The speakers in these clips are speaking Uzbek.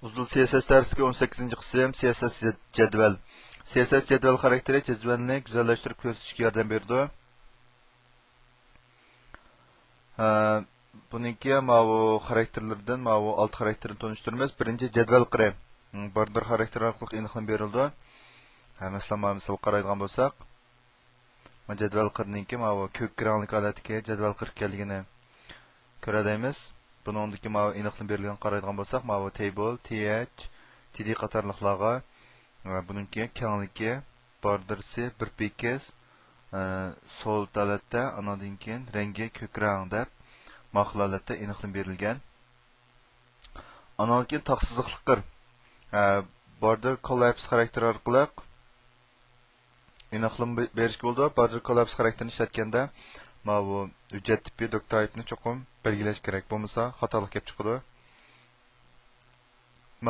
Uzun CSS dersi 18. qism CSS jadval. CSS jadval xarakteri jadvalni güzelleştirip ko'rsatishga yordam berdi. Buniki mavu xarakterlerden mavu alt xarakterini tanıştırmaz. Birinci jadval qire. Border xarakteri orqali aniqlab berildi. Masalan, misal qaraydigan bo'lsak, jadval qirninki mavu ko'k rangli holatga jadval qirib kelganini ko'radaymiz. Buningdagi mavu aniqlab berilgan qaraydigan bo'lsak, mavu table, th, td qatorliqlarga buningki kengligi bordersi 1 px sol holatda, anadan keyin rangi ko'k rang deb ma'qul holatda aniqlab berilgan. Anadan keyin taqsizliklar border collapse xarakteri orqali aniqlab berish bo'ldi. Border collapse xarakterini ishlatganda mavu hujjat tipi doctype'ni cho'qim belgilash kerak. Bo'lmasa xatolik kelib chiqadi.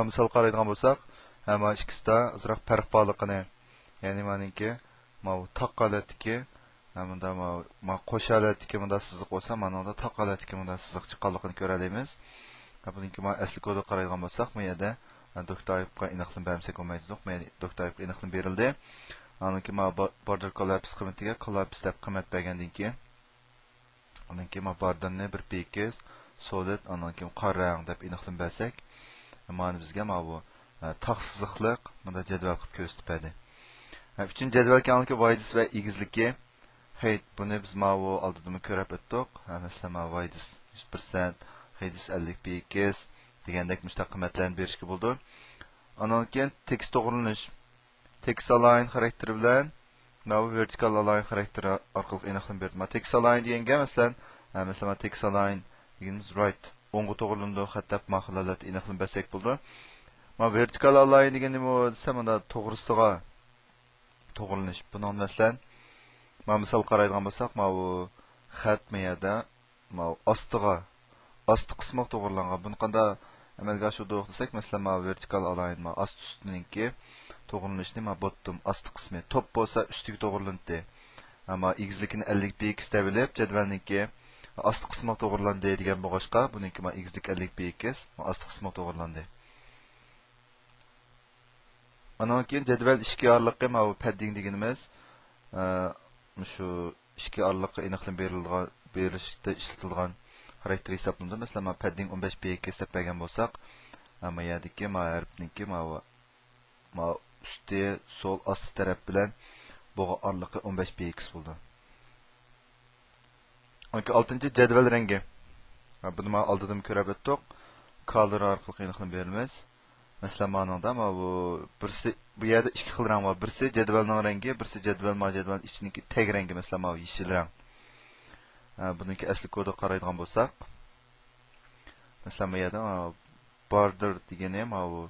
Misal qaraydigan bo'lsak, hamma ikkisida azroq farq borligini, ya'ni meniki mavu taq holatdagi hamda ma qo'sh holatdagi bunda siziq bo'lsa, mana unda taq holatdagi bunda siziq chiqqanligini ko'ramiz. Buniki ma asli kodga qaraydigan bo'lsak, bu yerda doctype'ga aniqlab bersak bo'lmaydi. Doctype aniqlab berildi. Aniki ma border collapse qimatiga collapse deb qimat bergandan keyin aniki ma borderni 1 px solid aniki qora rang deb aniqlab bersak, mana bizga ma bu taqsizliq bunda jadval qilib ko'rsatib berdi. Uchinchi jadvalga aniki voidis va egizligi. Height buni biz ma bu oldida ko'rib o'tdik. Masalan, ma voidis 100%, height 50 px degandek mustaqilmatlarni berishga bo'ldi. Andan keyin tekst to'g'rilanish text align xarakteri bilan bu vertical align xarakteri orqali aniqlab berdi. Text align deganga masalan text align deganimiz right o'ngga to'g'rilandi, xattap ma'qulat aniqlab bersak bo'ldi. Vertical align degani bu desa mana to'g'risiga to'g'rilanish. Buni masalan misal qaraydigan bo'lsak, bu xat miyada osti qismi to'g'rilangan. Buni qanday amalga oshirdik desak, masalan vertical align osti ustininki to'g'rilanishni bottom osti qismi top bo'lsa ustiga to'g'rilandi. Ammo egizlikni 50 px deb bilib jadvalniki osti qismi to'g'rilandi degan bo'g'ashqa, buniki egizlik 50 px osti qismi to'g'rilandi. Ana keyin jadval ishki orliqi padding deganimiz shu ishki orliqi aniqlab berilishda ishlatilgan xarakter hisoblanadi. Masalan, padding 15 px deb bergan bo'lsak, ammo yerdagi harfniki üstü sol asti taraf bilan bo'g'a orliqi 15 px bo'ldi. 6-cı jadval rangi. Buni men oldidan ko'rib o'tdik. Color orqali aniqlab berilamiz. Masalan, meningda bu yerda ikki xil rang bor. Birisi jadvalning rangi, birisi jadval içindeki tag rangi, masalan, yeşil rang. Buniki asli kodga qaraydigan bo'lsak, masalan, bu yerda border degani bu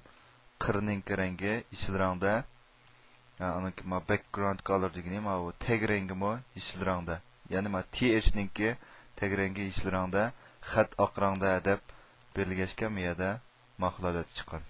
qirning rangi yeşil rangda. Aniki background color degani bu tag rangi yeşil rangda. Ya'ni th ninki tag rangi yeşil rangda, xat oq rangda deb berilgachgan bu yerda ma'qulat chiqqan.